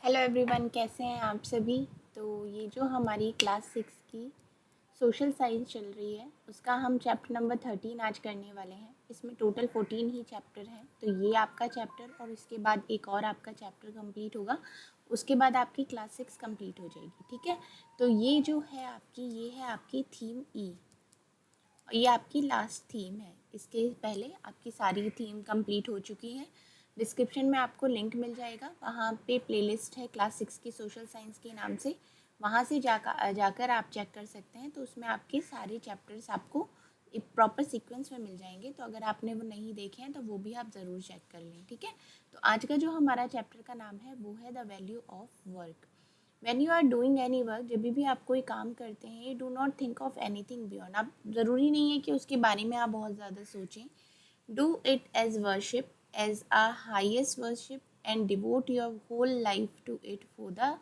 Hello everyone, कैसे हैं आप सभी। तो ये जो हमारी क्लास 6 की सोशल साइंस चल रही है उसका हम चैप्टर नंबर 13 आज करने वाले हैं। इसमें टोटल 14 ही चैप्टर हैं। तो ये आपका चैप्टर और इसके बाद एक और आपका चैप्टर कंप्लीट होगा। उसके बाद आपकी क्लास 6 कंप्लीट हो जाएगी। ठीक है, तो ये है आपकी थीम ई। ये आपकी लास्ट थीम है। इसके पहले आपकी सारी थीम कंप्लीट हो चुकी है। डिस्क्रिप्शन में आपको लिंक मिल जाएगा, वहाँ पे प्लेलिस्ट है क्लास 6 की सोशल साइंस के नाम से। वहाँ से जाकर आप चेक कर सकते हैं। तो उसमें आपके सारे चैप्टर्स आपको एक प्रॉपर सीक्वेंस में मिल जाएंगे। तो अगर आपने वो नहीं देखे हैं तो वो भी आप ज़रूर चेक कर लें। ठीक है, तो आज का जो हमारा चैप्टर का नाम है वो है the value of work. When you are doing any work, जब भी आप कोई काम करते हैं, you do not think of anything beyond. आप ज़रूरी नहीं है कि उसके बारे में आप बहुत ज़्यादा सोचें। Do it as worship, as a highest worship, and devote your whole life to it for the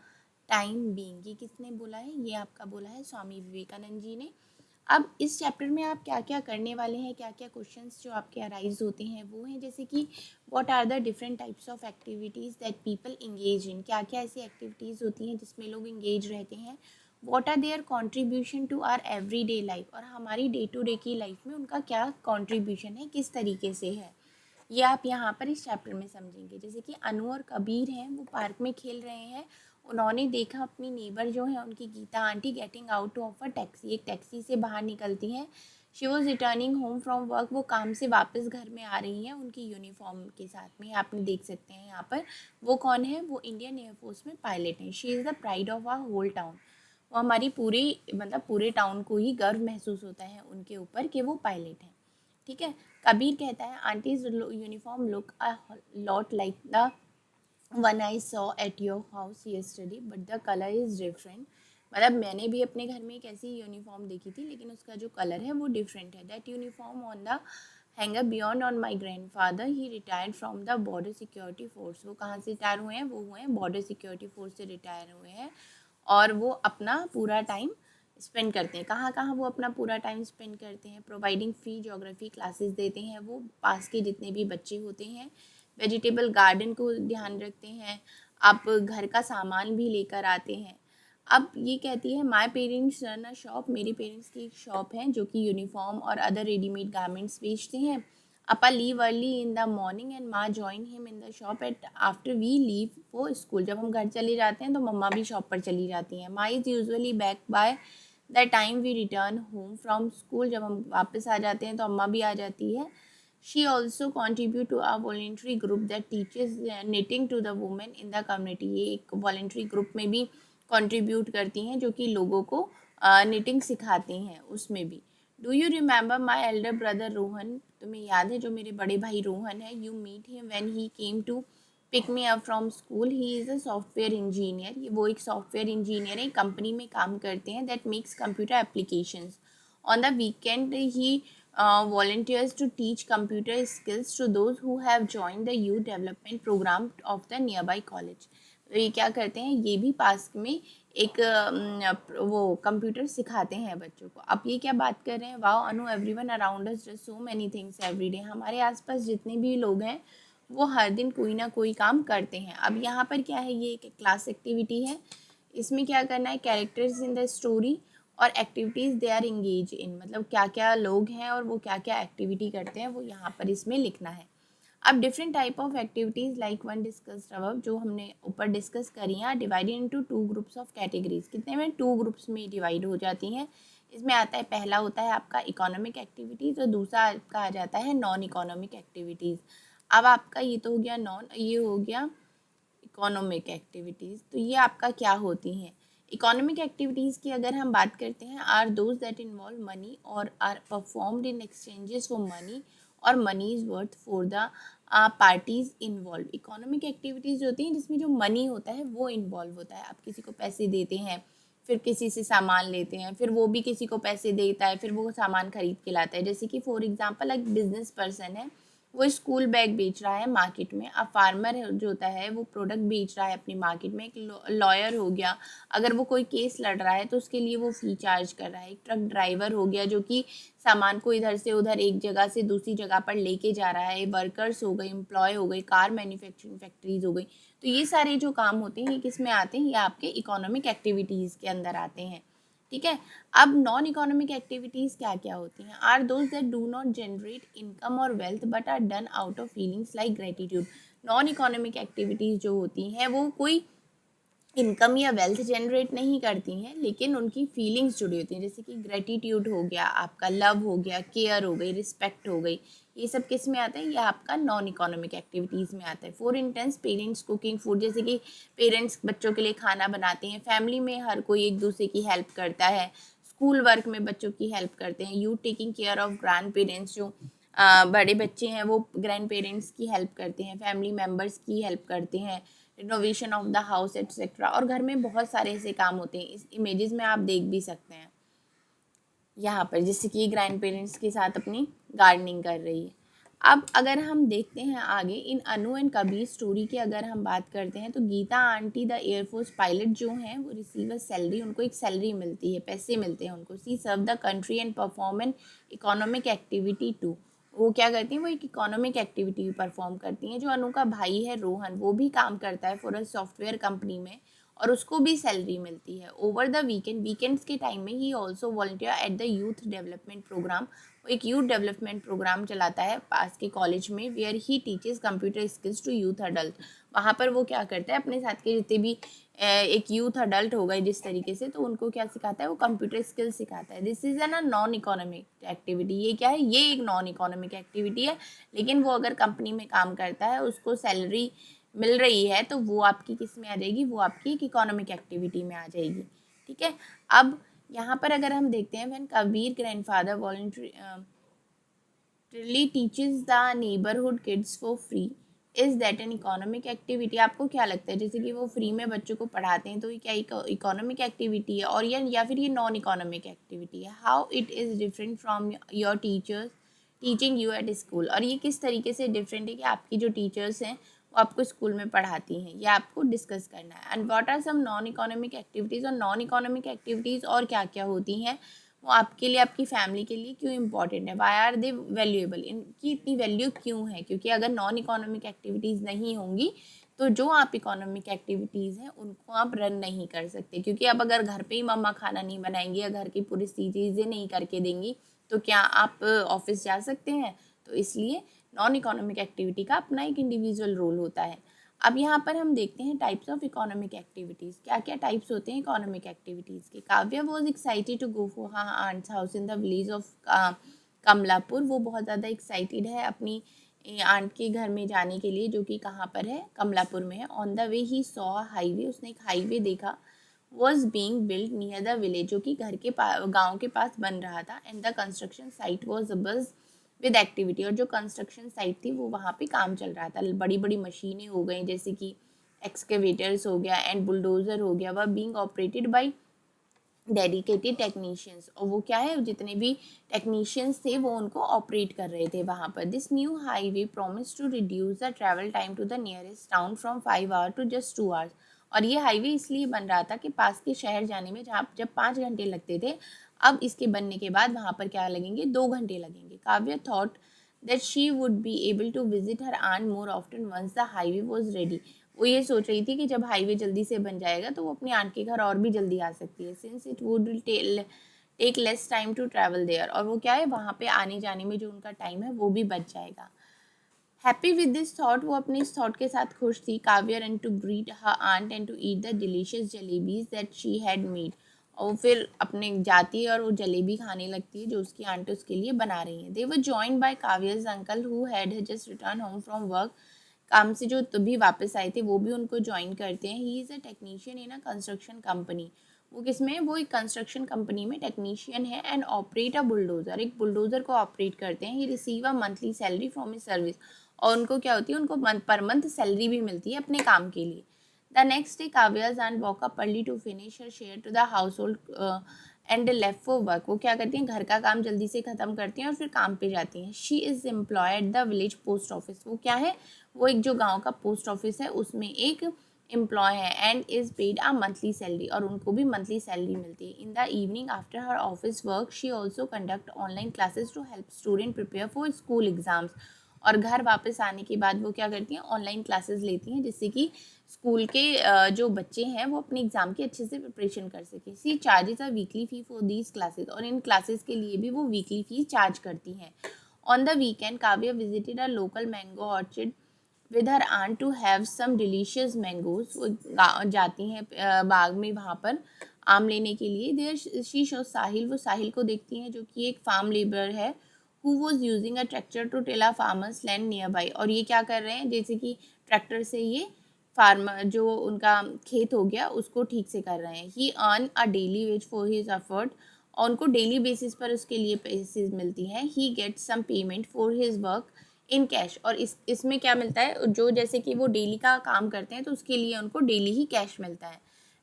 time being. ये किसने बोला है? ये आपका बोला है स्वामी विवेकानंद जी ने। अब इस चैप्टर में आप क्या क्या करने वाले हैं, क्या क्या क्वेश्चंस जो आपके अराइज होते हैं वो हैं, जैसे कि what are the different types of activities that people engage in. क्या क्या ऐसी एक्टिविटीज़ होती हैं जिसमें लोग इंगेज रहते हैं। What are their contribution to our every day life, और हमारी डे टू डे की लाइफ में उनका क्या कॉन्ट्रीब्यूशन है, किस तरीके से है, ये आप यहाँ पर इस चैप्टर में समझेंगे। जैसे कि अनु और कबीर हैं, वो पार्क में खेल रहे हैं। उन्होंने देखा अपनी नेबर जो है उनकी Geeta aunty getting out to of a taxi, एक टैक्सी से बाहर निकलती हैं। She was returning home from work, वो काम से वापस घर में आ रही हैं उनकी यूनिफॉर्म के साथ में। आपने देख सकते हैं यहाँ पर वो कौन है, वो इंडियन एयरफोर्स में पायलट हैं। She is the pride of our whole town. वो हमारी पूरी मतलब पूरे टाउन को ही गर्व महसूस होता है उनके ऊपर कि वो पायलट हैं। ठीक है, कबीर कहता है aunties uniform look a lot like the one I saw at your house yesterday but the colour is different. मतलब मैंने भी अपने घर में एक ऐसी यूनिफॉर्म देखी थी, लेकिन उसका जो कलर है वो डिफरेंट है। That uniform on the hanger beyond on my grand father, he retired from the border security force. वो कहाँ से रिटायर हुए हैं? वो हुए हैं बॉर्डर सिक्योरिटी फोर्स से रिटायर हुए हैं। और वो अपना पूरा टाइम स्पेंड करते हैं। कहाँ कहाँ वो अपना पूरा टाइम स्पेंड करते हैं? प्रोवाइडिंग फ्री ज्योग्राफी क्लासेस देते हैं वो पास के जितने भी बच्चे होते हैं। वेजिटेबल गार्डन को ध्यान रखते हैं। आप घर का सामान भी लेकर आते हैं। अब ये कहती है my parents run a shop, मेरे पेरेंट्स की एक शॉप है जो कि यूनिफॉर्म और अदर रेडीमेड गारमेंट्स बेचते हैं। अपा leave early in the morning and माँ join him in the shop at after we leave for school. जब हम घर चले जाते हैं तो मम्मा भी शॉप पर चली जाती हैं। माँ is usually back by the time we return home from school. जब हम वापस आ जाते हैं तो अम्मा भी आ जाती है। She also contribute to a voluntary group that teachers knitting to the women in the community. ये एक वॉलेंट्री ग्रुप में भी कॉन्ट्रीब्यूट करती हैं जो कि लोगों को निटिंग सिखाती हैं उसमें भी। Do you remember my elder brother Rohan, तुम्हें याद है जो मेरे बड़े भाई रोहन है। You meet him when he came to pick me up from school, he is a software engineer. वो एक सॉफ्टवेयर इंजीनियर है, कंपनी में काम करते हैं that makes computer applications. On the weekend he volunteers to teach computer skills to those who have joined the youth development program of the nearby college। तो ये क्या करते हैं, ये भी पास में एक वो कंप्यूटर सिखाते हैं बच्चों को। अब ये क्या बात कर रहे हैं, wow Anu everyone around us does so many things every day. हमारे आसपास जितने भी लोग हैं वो हर दिन कोई ना कोई काम करते हैं। अब यहाँ पर क्या है, ये एक क्लास एक्टिविटी है। इसमें क्या करना है, कैरेक्टर्स इन द स्टोरी और activities they are engage in, मतलब क्या क्या लोग हैं और वो क्या क्या एक्टिविटी करते हैं वो यहाँ पर इसमें लिखना है। अब different type of activities like one discussed above, जो हमने ऊपर डिस्कस करी हैं, divided into two groups of categories. कितने में? टू ग्रुप्स में डिवाइड हो जाती हैं। इसमें आता है, पहला होता है आपका इकोनॉमिक एक्टिविटीज़ और दूसरा आपका आ जाता है नॉन इकोनॉमिक एक्टिविटीज़। अब आपका ये तो हो गया ये हो गया इकोनॉमिक एक्टिविटीज़। तो ये आपका क्या होती हैं? इकोनॉमिक एक्टिविटीज़ की अगर हम बात करते हैं, are those that involve money और are performed in exchanges for money और money is worth for the parties involve. Economic activities होती हैं जिसमें जो मनी होता है वो इन्वॉल्व होता है। आप किसी को पैसे देते हैं, फिर किसी से सामान लेते हैं, फिर वो भी किसी को पैसे देता है, फिर वो सामान खरीद के लाता है। जैसे कि फॉर एग्जांपल एक बिजनेस पर्सन है, वो स्कूल बैग बेच रहा है मार्केट में। अब फार्मर जो होता है वो प्रोडक्ट बेच रहा है अपनी मार्केट में। एक लॉयर हो गया, अगर वो कोई केस लड़ रहा है तो उसके लिए वो फ़ी चार्ज कर रहा है। एक ट्रक ड्राइवर हो गया जो कि सामान को इधर से उधर एक जगह से दूसरी जगह पर लेके जा रहा है। वर्कर्स हो गए, एम्प्लॉय हो गए, कार मैन्युफैक्चरिंग फैक्ट्रीज हो गई। तो ये सारे जो काम होते हैं ये किस में आते हैं, ये आपके इकोनॉमिक एक्टिविटीज़ के अंदर आते हैं। ठीक है। अब नॉन इकोनॉमिक एक्टिविटीज़ क्या क्या होती हैं? Are those that do not generate income और wealth but are done out of feelings like gratitude. Non economic activities जो होती हैं वो कोई इनकम या वेल्थ जनरेट नहीं करती हैं, लेकिन उनकी फीलिंग्स जुड़ी होती हैं। जैसे कि ग्रेटिट्यूड हो गया, आपका लव हो गया, केयर हो गई, रिस्पेक्ट हो गई। ये सब किस में आता है? ये आपका नॉन इकोनॉमिक एक्टिविटीज़ में आता है। For instance parents cooking food, जैसे कि पेरेंट्स बच्चों के लिए खाना बनाते हैं। फैमिली में हर कोई एक दूसरे की हेल्प करता है। स्कूल वर्क में बच्चों की हेल्प करते हैं। You taking care of grand parents, जो बड़े बच्चे हैं वो ग्रैंड पेरेंट्स की हेल्प करते हैं, फैमिली मेम्बर्स की हेल्प करते हैं। Renovation of the house etcetera. और घर में बहुत सारे ऐसे काम होते हैं, इस इमेजेस में आप देख भी सकते हैं यहाँ पर, जैसे कि ग्रैंड पेरेंट्स के साथ अपनी गार्डनिंग कर रही है। अब अगर हम देखते हैं आगे इन अनु एंड कबीर स्टोरी की अगर हम बात करते हैं, तो Geeta aunty the air force pilot जो हैं वो रिसीव अ सैलरी, उनको एक सैलरी मिलती है, पैसे मिलते हैं उनको। She serve the country and perform an economic activity too. वो क्या करती हैं, वो एक इकोनॉमिक एक्टिविटी परफॉर्म करती हैं। जो अनु का भाई है रोहन, वो भी काम करता है फॉर अ सॉफ्टवेयर कंपनी में और उसको भी सैलरी मिलती है। ओवर द वीकेंड्स के टाइम में he also volunteer at the youth development programme. वो एक यूथ डेवलपमेंट प्रोग्राम चलाता है पास के कॉलेज में, where he teaches computer skills to youth adult. वहाँ पर वो क्या करता है, अपने साथ के जितने भी एक यूथ अडल्ट हो गए जिस तरीके से, तो उनको क्या सिखाता है, वो कंप्यूटर स्किल्स सिखाता है। This is an non economic activity. ये क्या है, ये एक नॉन इकोनॉमिक एक्टिविटी है, लेकिन वो अगर कंपनी में काम करता है, उसको सैलरी मिल रही है, तो वो आपकी किस में आ जाएगी, वो आपकी एक इकोनॉमिक एक्टिविटी में आ जाएगी। ठीक है। अब यहाँ पर अगर हम देखते हैं, when Kabir grandfather voluntarily teaches the neighborhood kids for free, is that N economic activity? आपको क्या लगता है, जैसे कि वो फ्री में बच्चों को पढ़ाते हैं, तो ये क्या इकोनॉमिक एक्टिविटी है और या फिर ये नॉन इकोनॉमिक एक्टिविटी है? How it is different from your teachers teaching you at school? और ये किस तरीके से डिफरेंट है कि आपकी जो टीचर्स हैं वो आपको स्कूल में पढ़ाती हैं, ये आपको डिस्कस करना है। And what are some non economic activities? और नॉन इकोनॉमिक एक्टिविटीज़ और क्या क्या होती हैं, वो आपके लिए, आपकी फैमिली के लिए क्यों इंपॉर्टेंट है? Why are they valuable? इनकी इतनी वैल्यू क्यों है? क्योंकि अगर नॉन इकोनॉमिक एक्टिविटीज़ नहीं होंगी तो जो आप इकोनॉमिक एक्टिविटीज़ हैं उनको आप रन नहीं कर सकते। क्योंकि अब अगर घर पे ही मम्मा खाना नहीं बनाएंगी या घर की पूरी चीज़ें नहीं करके देंगी, तो क्या आप ऑफिस जा सकते हैं? तो इसलिए नॉन इकोनॉमिक एक्टिविटी का अपना एक इंडिविजुअल रोल होता है। अब यहाँ पर हम देखते हैं टाइप्स ऑफ इकोनॉमिक एक्टिविटीज़। क्या क्या टाइप्स होते हैं इकोनॉमिक एक्टिविटीज़ के? Kavya was excited to go for her aunt's house in the village of Kamalapur. वो बहुत ज़्यादा एक्साइटेड है अपनी आंट के घर में जाने के लिए, जो कि कहाँ पर है, कमलापुर में है। On the way he saw highway, उसने एक हाईवे देखा। Was being build near the village, जो कि घर के गाँव के पास बन रहा था। And the construction site was बज विद एक्टिविटी, और जो कंस्ट्रक्शन साइट थी वो वहाँ पे काम चल रहा था। बड़ी बड़ी मशीनें हो गई, जैसे कि एक्सकेवेटर्स हो गया एंड बुलडोज़र हो गया, वह being operated by dedicated technicians. और वो क्या है, जितने भी टेक्नीशियंस थे वो उनको ऑपरेट कर रहे थे वहाँ पर। This new highway promise to reduce the travel time to the nearest town from 5 hour to just 2 hours. और ये हाईवे इसलिए बन रहा था कि पास के शहर जाने में जब 5 घंटे लगते थे, अब इसके बनने के बाद वहाँ पर क्या लगेंगे, 2 घंटे लगेंगे। Kavya thought that she would be able to visit her aunt more often once the highway was ready. वो ये सोच रही थी कि जब हाईवे जल्दी से बन जाएगा तो वो अपनी आंट के घर और भी जल्दी आ सकती है, since it would take less time to travel there. और वो क्या है, वहाँ पे आने जाने में जो उनका टाइम है वो भी बच जाएगा। हैप्पी विद दिस थॉट, वो अपने इस थॉट के साथ खुश थी। Kavya and to greet her aunt and to eat the delicious jalebis that she had made. और फिर अपने जाती है और वो जलेबी खाने लगती है जो उसकी आंट उसके लिए बना रही है। They were joined by Kavya's uncle who had just return home from work. काम से जो तभी वापस आए थे वो भी उनको ज्वाइन करते हैं। He is a technician in a construction company. वो किसमें है, वो एक कंस्ट्रक्शन कंपनी में टेक्नीशियन है। एंड ऑपरेट अ बुलडोज़र, एक बुलडोज़र को ऑपरेट करते हैं। He receive a monthly salary from his service, और उनको क्या होती है, उनको पर मंथ सैलरी भी मिलती है अपने काम के लिए। The next day Kavya's aunt woke up early to finish her share to the household and left for work, वो क्या करती हैं, घर का काम जल्दी से ख़त्म करती हैं और फिर काम पे जाती हैं। She is employ at the village post office, वो क्या है, वो एक जो गांव का पोस्ट ऑफिस है उसमें एक एम्प्लॉय है। And is paid a monthly salary, और उनको भी मंथली सैलरी मिलती है। In the evening after her office work she also conduct online classes to help student prepare for school exams, और घर वापस आने के बाद वो क्या करती हैं, ऑनलाइन क्लासेस लेती हैं, जिससे कि स्कूल के जो बच्चे हैं वो अपने एग्ज़ाम की अच्छे से प्रिपरेशन कर सकें। She charges a weekly fee for these classes, और इन क्लासेस के लिए भी वो वीकली फ़ी चार्ज करती हैं। On the weekend Kavya visited a local mango orchard with her aunt to have some delicious mangoes, वो जाती हैं बाग में वहाँ पर आम लेने के लिए। देयर शी शो साहिल, वो साहिल को देखती हैं जो कि एक फार्म लेबर है, who was using a tractor to till a farmer's land nearby, और ये क्या कर रहे हैं, जैसे कि ट्रैक्टर से ये फार्मर जो उनका खेत हो गया उसको ठीक से कर रहे हैं। He earn a daily wage for his effort, और उनको डेली बेसिस पर उसके लिए पैसे मिलती हैं। He gets some payment for his work in cash, और इसमें क्या मिलता है, जो जैसे कि वो डेली का काम करते हैं तो उसके लिए उनको डेली ही कैश मिलता है।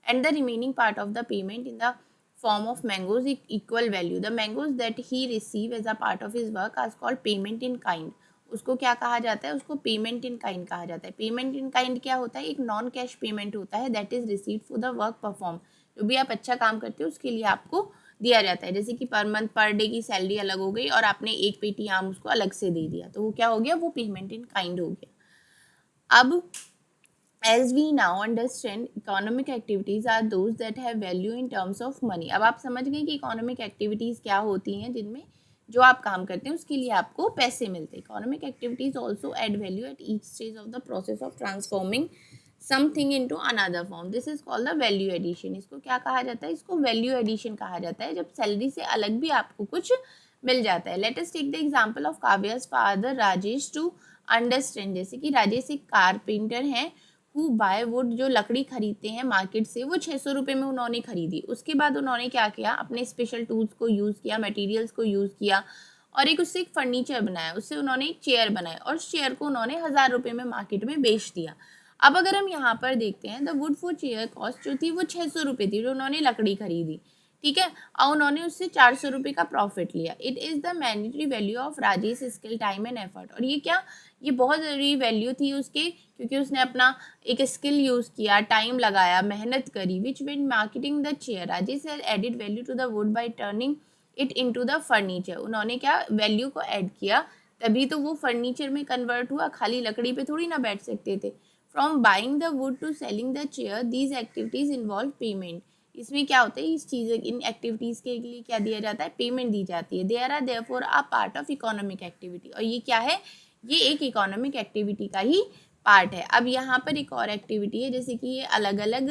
And the remaining part of the payment in the form of mangoes equal value. The mangoes that he receive as a part of his work are called payment in kind. उसको क्या कहा जाता है, उसको payment in kind कहा जाता है। Payment in kind क्या होता है, एक नॉन कैश पेमेंट होता है that is received for the work perform, जो भी आप अच्छा काम करते हो उसके लिए आपको दिया जाता है। जैसे कि पर मंथ पर डे की सैलरी अलग हो गई और आपने एक पेटी आम उसको अलग से दे दिया, तो वो क्या हो गया, वो पेमेंट इन काइंड हो गया। अब as we now understand, economic activities are those that have value in terms of money. अब आप समझ गए कि economic activities क्या होती हैं, जिनमें जो आप काम करते हैं उसके लिए आपको पैसे मिलते हैं। Economic activities also add value at each stage of the process of transforming something into another form. This is called the value addition. इसको क्या कहा जाता है, इसको value addition कहा जाता है, जब सैलरी से अलग भी आपको कुछ मिल जाता है। Let us take the example of Kavya's father Rajesh to understand. जैसे कि राजेश एक कारपेंटर हैं, हु बाय वुड, जो लकड़ी खरीदते हैं मार्केट से, वो 600 रुपये में उन्होंने खरीदी। उसके बाद उन्होंने क्या किया, अपने स्पेशल टूल्स को यूज़ किया, मटेरियल्स को यूज़ किया और उससे एक फर्नीचर बनाया, उससे उन्होंने एक चेयर बनाया और उस चेयर को उन्होंने 1000 रुपये में मार्केट में बेच दिया। अब अगर हम यहाँ पर देखते हैं, the wood for chair cost जो थी वो 600 रुपये थी, जो उन्होंने लकड़ी खरीदी, ठीक है, और उन्होंने उससे 400 रुपये का प्रॉफिट लिया। It is the mandatory value of Rajesh skill time and effort, और ये क्या, ये बहुत ज़रूरी वैल्यू थी उसके, क्योंकि उसने अपना एक स्किल यूज़ किया, टाइम लगाया, मेहनत करी। Which when marketing the chair, Rajesh had added value to the wood by turning it into the furniture, उन्होंने क्या वैल्यू को ऐड किया, तभी तो वो फर्नीचर में कन्वर्ट हुआ, खाली लकड़ी पे थोड़ी ना बैठ सकते थे। From buying the wood to selling the chair, these activities involve payment, इसमें क्या होता है, इस चीज़ इन एक्टिविटीज़ के लिए क्या दिया जाता है, पेमेंट दी जाती है। They are therefore a part of economic activity, और ये क्या है, ये एक इकोनॉमिक एक्टिविटी का ही पार्ट है। अब यहाँ पर एक और एक्टिविटी है, जैसे कि ये अलग अलग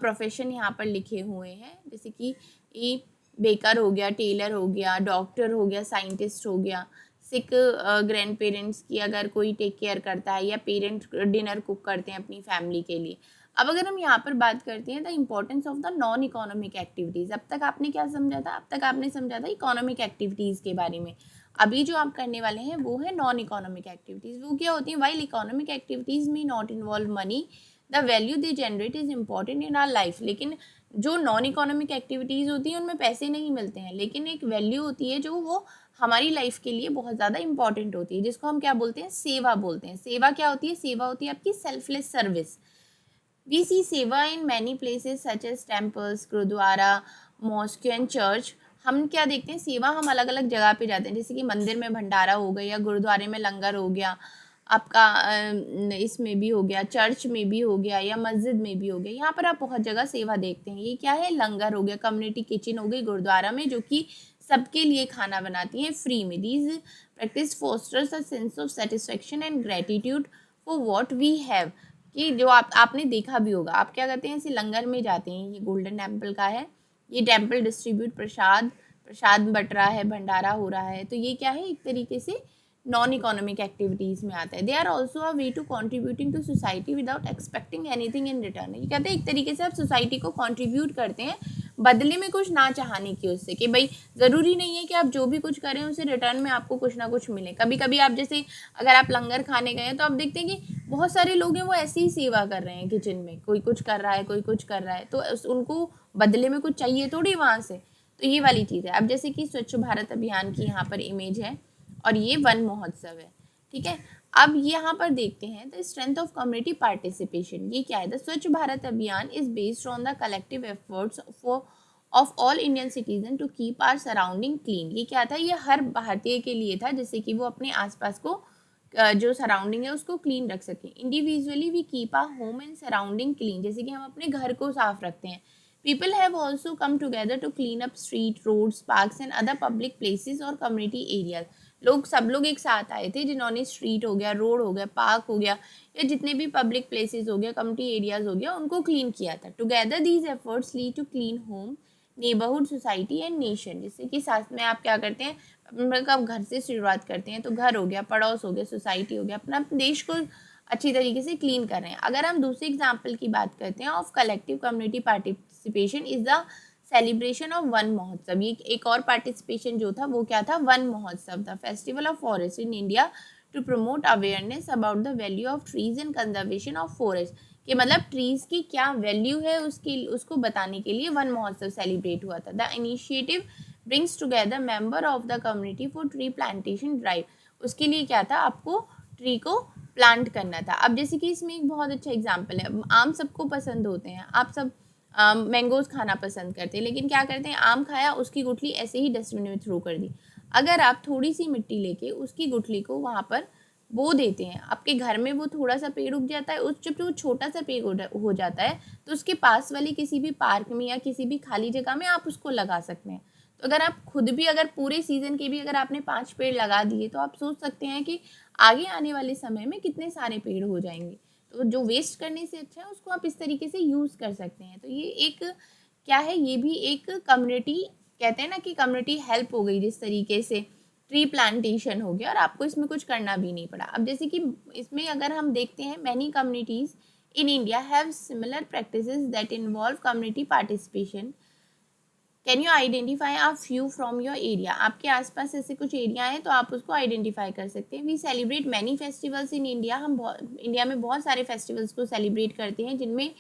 प्रोफेशन यहाँ पर लिखे हुए हैं, जैसे कि ये बेकर हो गया, टेलर हो गया, डॉक्टर हो गया, साइंटिस्ट हो गया, सिक ग्रैंड पेरेंट्स की अगर कोई टेक केयर करता है, या पेरेंट डिनर कुक करते हैं अपनी फैमिली के लिए। अब अगर हम यहाँ पर बात करते हैं the importance of the non economic activities, अब तक आपने क्या समझा था, अब तक आपने समझा था इकोनॉमिक एक्टिविटीज़ के बारे में। अभी जो आप करने वाले हैं वो है नॉन इकोनॉमिक एक्टिविटीज़। वो क्या होती हैं, while economic activities may not involve money, the value they generate is important in our life, लेकिन जो नॉन इकोनॉमिक एक्टिविटीज़ होती हैं उनमें पैसे नहीं मिलते हैं, लेकिन एक वैल्यू होती है जो वो हमारी लाइफ के लिए बहुत ज़्यादा इंपॉर्टेंट होती है, जिसको हम क्या बोलते हैं, सेवा बोलते हैं। सेवा क्या होती है, सेवा होती है आपकी selfless service. We see seva in many places such as temples, gurdwara, mosque and church. हम क्या देखते हैं, सेवा हम अलग अलग जगह पे जाते हैं, जैसे कि मंदिर में भंडारा हो गया, या गुरुद्वारे में लंगर हो गया, आपका इसमें भी हो गया, चर्च में भी हो गया, या मस्जिद में भी हो गया। यहाँ पर आप बहुत जगह सेवा देखते हैं। ये क्या है, लंगर हो गया, कम्युनिटी किचन हो गई गुरुद्वारा में, जो कि सबके लिए खाना बनाती हैं फ्री में। These practice fosters a sense of satisfaction and gratitude for what we have, कि जो आपने देखा भी होगा, आप क्या करते हैं, ऐसे लंगर में जाते हैं, ये गोल्डन टेम्पल का है, ये टेम्पल डिस्ट्रीब्यूट प्रसाद बट रहा है, भंडारा हो रहा है, तो ये क्या है, एक तरीके से नॉन इकोनॉमिक एक्टिविटीज़ में आता है। They are also a way to contributing to society without expecting anything in return. ये कहते हैं एक तरीके से आप सोसाइटी को कॉन्ट्रीब्यूट करते हैं बदले में कुछ ना चाहने की, उससे कि भाई ज़रूरी नहीं है कि आप जो भी कुछ करें उसे रिटर्न में आपको कुछ ना कुछ मिले। कभी कभी आप जैसे अगर आप लंगर खाने गए हैं तो आप देखते हैं कि बहुत सारे लोग हैं वो ऐसी ही सेवा कर रहे हैं किचन में, कोई कुछ कर रहा है, कोई कुछ कर रहा है, तो उनको बदले में कुछ चाहिए थोड़ी वहाँ से, तो ये वाली चीज़ है। अब जैसे कि स्वच्छ भारत अभियान की यहाँ पर इमेज है और ये वन महोत्सव है, ठीक है। अब यहाँ पर देखते हैं the strength of community participation. ये क्या है? The Swachh Bharat Abhiyan is based on the collective efforts for of all Indian citizen to keep our surrounding clean. ये क्या था? ये हर भारतीय के लिए था, जैसे कि वो अपने आसपास को जो सराउंडिंग है उसको क्लीन रख सकें। Individually we keep our home and surrounding clean, जैसे कि हम अपने घर को साफ रखते हैं। People have also come together to clean up street, roads, parks and other public places और कम्युनिटी एरियाज। सब लोग एक साथ आए थे जिन्होंने स्ट्रीट हो गया, रोड हो गया, पार्क हो गया, या जितने भी पब्लिक प्लेसेस हो गया, कम्युनिटी एरियाज हो गया, उनको क्लीन किया था। Together these efforts lead to clean home, neighbourhood, society and nation. जिससे कि साथ में आप क्या करते हैं, मतलब घर से शुरुआत करते हैं, तो घर हो गया, पड़ोस हो गया, सोसाइटी हो गया, अपना देश को अच्छी तरीके से क्लीन कर रहे हैं। अगर हम दूसरे एग्जाम्पल की बात करते हैं of collective community participation is the celebration of one महोत्सव। ये एक और पार्टिसिपेशन जो था वो क्या था? वन महोत्सव था। Festival of forest in India to promote awareness about the value of trees and conservation of forest. कि मतलब ट्रीज की क्या वैल्यू है उसको बताने के लिए वन महोत्सव सेलिब्रेट हुआ था। The initiative brings together member of the community for tree plantation drive. उसके लिए क्या था? आपको ट्री को प्लांट करना था। अब जैसे कि इसमें एक बहुत अच्छा एग्जाम्पल है, आम सबको पसंद होते हैं, आप सब मैंगोज खाना पसंद करते हैं, लेकिन क्या करते हैं? आम खाया, उसकी गुठली ऐसे ही डस्टबिन में थ्रो कर दी। अगर आप थोड़ी सी मिट्टी लेके उसकी गुठली को वहाँ पर बो देते हैं, आपके घर में वो थोड़ा सा पेड़ उग जाता है। उस जब वो छोटा सा पेड़ हो जाता है तो उसके पास वाले किसी भी पार्क में या किसी भी खाली जगह में आप उसको लगा सकते हैं। तो अगर आप खुद भी अगर पूरे सीजन के भी अगर आपने 5 पेड़ लगा दिए तो आप सोच सकते हैं कि आगे आने वाले समय में कितने सारे पेड़ हो जाएंगे। तो जो वेस्ट करने से अच्छा है उसको आप इस तरीके से यूज़ कर सकते हैं। तो ये एक क्या है? ये भी एक कम्युनिटी, कहते हैं ना कि कम्युनिटी हेल्प हो गई, जिस तरीके से ट्री प्लांटेशन हो गया और आपको इसमें कुछ करना भी नहीं पड़ा। अब जैसे कि इसमें अगर हम देखते हैं, many communities in India have similar practices that involve community participation. Can you identify a few from your area? आपके आसपास ऐसे कुछ एरिया हैं तो आप उसको आइडेंटिफाई कर सकते हैं। We celebrate many festivals in India. हम इंडिया में बहुत सारे फेस्टिवल्स को सेलिब्रेट करते हैं, जिनमें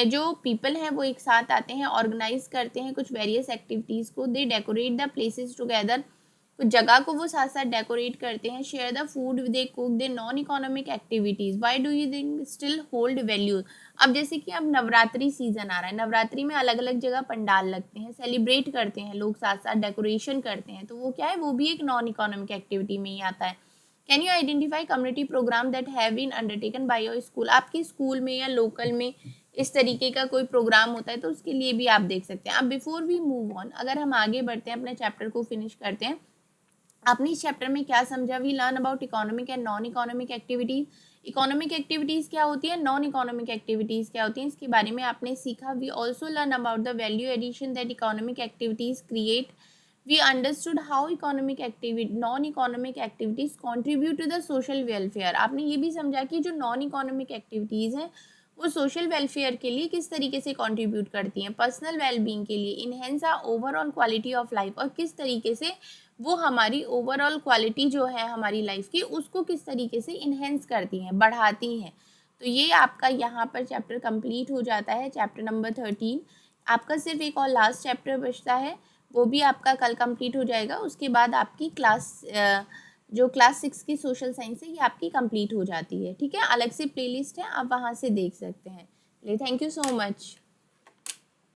जो पीपल हैं वो एक साथ आते हैं, ऑर्गेनाइज करते हैं कुछ वेरियस एक्टिविटीज़ को। दे डेकोरेट द प्लेसेस टुगेदर, कुछ जगह को वो साथ साथ डेकोरेट करते हैं। Share the food they cook, they non economic activities. Why do you think still hold value? अब जैसे कि अब नवरात्रि सीजन आ रहा है, नवरात्रि में अलग अलग जगह पंडाल लगते हैं, सेलिब्रेट करते हैं लोग, साथ साथ डेकोरेशन करते हैं, तो वो क्या है? वो भी एक नॉन इकोनॉमिक एक्टिविटी में ही आता है। Can you identify community program that have been undertaken by your school? आपके स्कूल में या लोकल में इस तरीके का कोई प्रोग्राम होता है तो उसके लिए भी आप देख सकते हैं। अब बिफोर वी मूव ऑन, अगर हम आगे बढ़ते हैं, अपने चैप्टर को फिनिश करते हैं, आपने इस चैप्टर में क्या समझा? We learn about economic and non economic activities. Economic activities क्या होती है, नॉन इकोनॉमिक एक्टिविटीज़ क्या होती हैं, इसके बारे में आपने सीखा। We also learn about the value addition that economic activities create. We understood how economic activity non economic activities contribute to the social welfare. आपने ये भी समझा कि जो नॉन इकोनॉमिक एक्टिविटीज़ हैं वो सोशल वेलफेयर के लिए किस तरीके से कंट्रीब्यूट करती हैं, पर्सनल वेलबींग के लिए, enhance a overall quality of life, और किस तरीके से वो हमारी ओवरऑल क्वालिटी जो है हमारी लाइफ की उसको किस तरीके से इन्हेंस करती हैं, बढ़ाती हैं। तो ये आपका यहाँ पर चैप्टर कंप्लीट हो जाता है, चैप्टर नंबर 13। आपका सिर्फ एक और लास्ट चैप्टर बचता है, वो भी आपका कल कंप्लीट हो जाएगा। उसके बाद आपकी जो क्लास 6 की सोशल साइंस है ये आपकी कंप्लीट हो जाती है। ठीक है, अलग से प्लेलिस्ट है, आप वहाँ से देख सकते हैं। चलिए, थैंक यू सो मच।